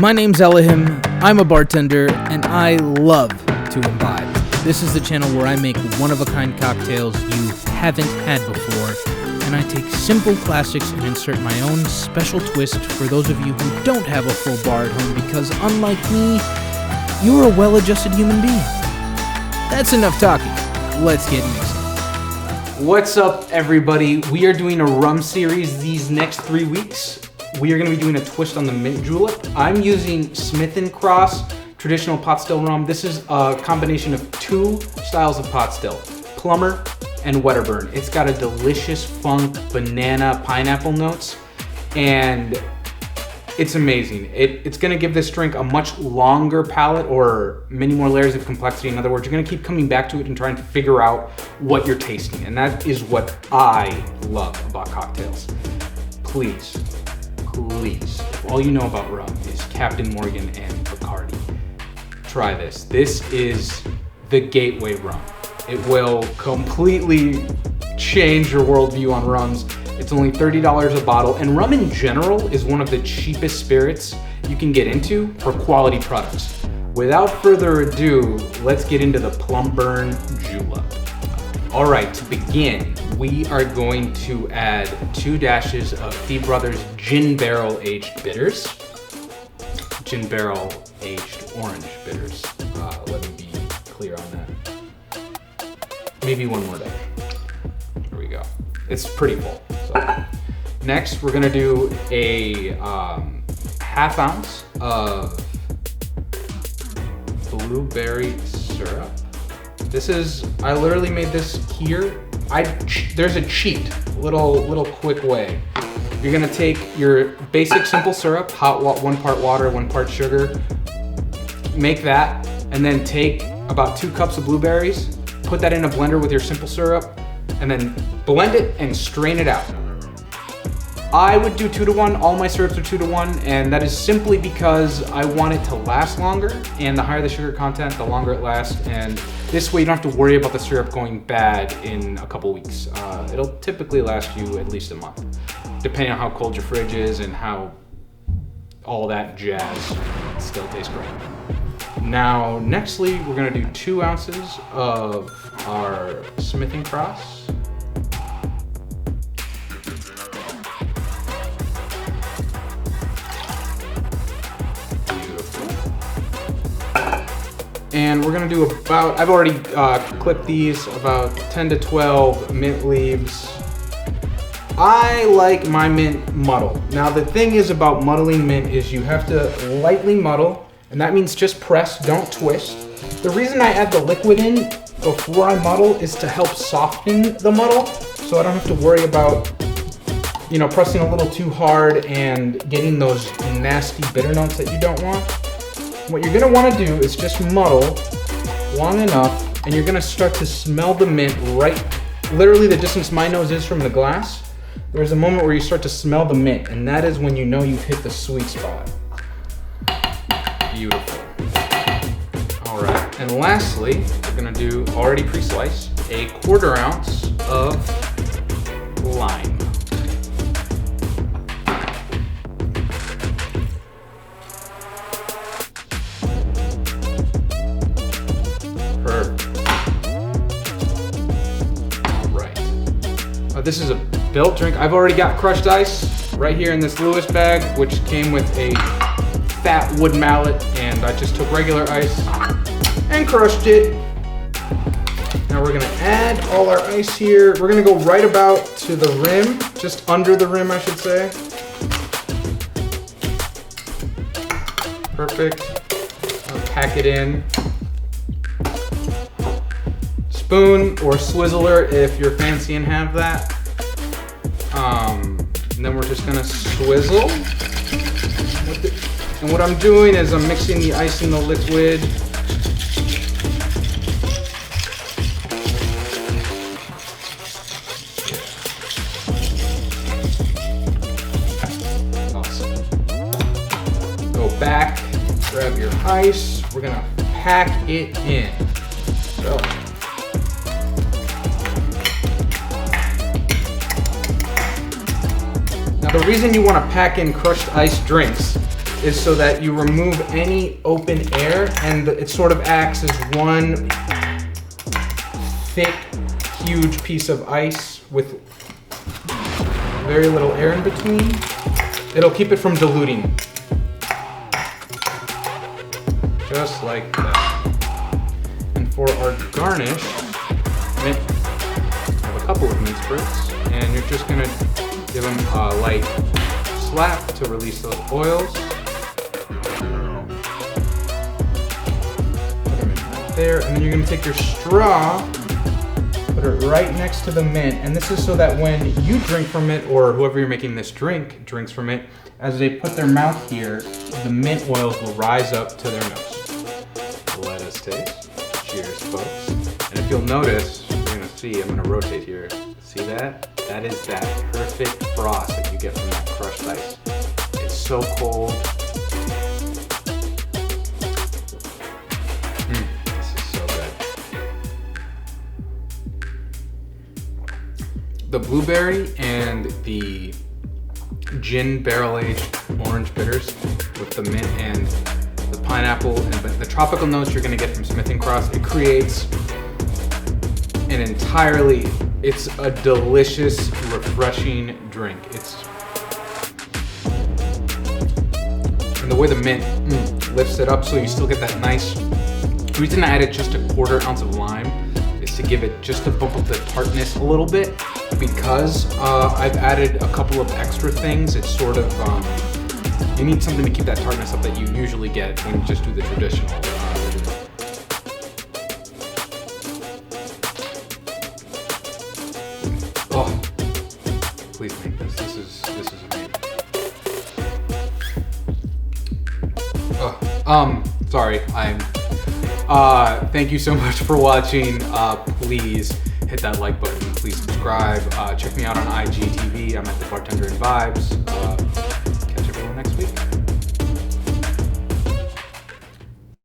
My name's Elohim, I'm a bartender, and I love to imbibe. This is the channel where I make one-of-a-kind cocktails you haven't had before, and I take simple classics and insert my own special twist for those of you who don't have a full bar at home because, unlike me, you're a well-adjusted human being. That's enough talking. Let's get mixing. What's up, everybody? We are doing a rum series these next 3 weeks. We are going to be doing a twist on the mint julep. I'm using Smith Cross traditional pot still rum. This is a combination of two styles of pot still, plumber and Wedderburn. It's got a delicious funk, banana, pineapple notes, and it's amazing. It's going to give this drink a much longer palate or many more layers of complexity. In other words, you're going to keep coming back to it and trying to figure out what you're tasting, and that is what I love about cocktails. Please, if all you know about rum is Captain Morgan and Bacardi, try this. This is the gateway rum. It will completely change your worldview on rums. It's only $30 a bottle, and rum in general is one of the cheapest spirits you can get into for quality products. Without further ado, let's get into the Plumburn Julep. All right, to begin, we are going to add 2 dashes of D Brothers Gin Barrel Aged Bitters. Gin Barrel Aged Orange Bitters. Let me be clear on that. Maybe one more dash. Here we go. It's pretty full. So. Next, we're gonna do a half ounce of blueberry syrup. I literally made this here. There's a cheat, little quick way. You're gonna take your basic simple syrup, hot 1 part water, 1 part sugar, make that, and then take about 2 cups of blueberries, put that in a blender with your simple syrup, and then blend it and strain it out. I would do 2-to-1, all my syrups are 2-to-1, and that is simply because I want it to last longer, and the higher the sugar content, the longer it lasts, and this way you don't have to worry about the syrup going bad in a couple weeks. It'll typically last you at least a month, depending on how cold your fridge is and how all that jazz still tastes great. Now, nextly, we're gonna do 2 ounces of our Smith Cross. And we're gonna do about, I've already clipped these, about 10 to 12 mint leaves. I like my mint muddled. Now the thing is about muddling mint is you have to lightly muddle, and that means just press, don't twist. The reason I add the liquid in before I muddle is to help soften the muddle, so I don't have to worry about, pressing a little too hard and getting those nasty bitter notes that you don't want. What you're gonna wanna do is just muddle long enough, and you're gonna start to smell the mint right, literally the distance my nose is from the glass. There's a moment where you start to smell the mint, and that is when you know you've hit the sweet spot. Beautiful. All right, and lastly, we're gonna do, already pre-sliced, a 1/4 ounce of lime. This is a built drink. I've already got crushed ice right here in this Lewis bag, which came with a fat wood mallet, and I just took regular ice and crushed it. Now we're gonna add all our ice here. We're gonna go right about to the rim, just under the rim, I should say. Perfect. I'll pack it in. Spoon or swizzler if you're fancy and have that. And then we're just gonna swizzle with it. And what I'm doing is I'm mixing the ice in the liquid. Awesome. Go back, grab your ice. We're gonna pack it in. So. The reason you want to pack in crushed ice drinks is so that you remove any open air, and it sort of acts as one thick, huge piece of ice with very little air in between. It'll keep it from diluting. Just like that. And for our garnish, we have a couple of mint sprigs, and you're just gonna give them a light slap to release those oils. Put them in right there, and then you're gonna take your straw, put it right next to the mint, and this is so that when you drink from it, or whoever you're making this drink drinks from it, as they put their mouth here, the mint oils will rise up to their nose. Let us taste. Cheers, folks. And if you'll notice, you're gonna see, I'm gonna rotate here. See that? That is that perfect frost that you get from that crushed ice. It's so cold. This is so good. The blueberry and the gin barrel-aged orange bitters with the mint and the pineapple and the tropical notes you're gonna get from Smith Cross, it creates an entirely, it's a delicious, refreshing drink. And the way the mint lifts it up so you still get that nice, the reason I added just a 1/4 ounce of lime is to give it just to bump up the tartness a little bit, because I've added a couple of extra things. It's sort of, you need something to keep that tartness up that you usually get when you just do the traditional. Oh, please make this. This is amazing. Sorry, thank you so much for watching. Please hit that like button. Please subscribe. Check me out on IGTV. I'm at the Bartender and Vibes.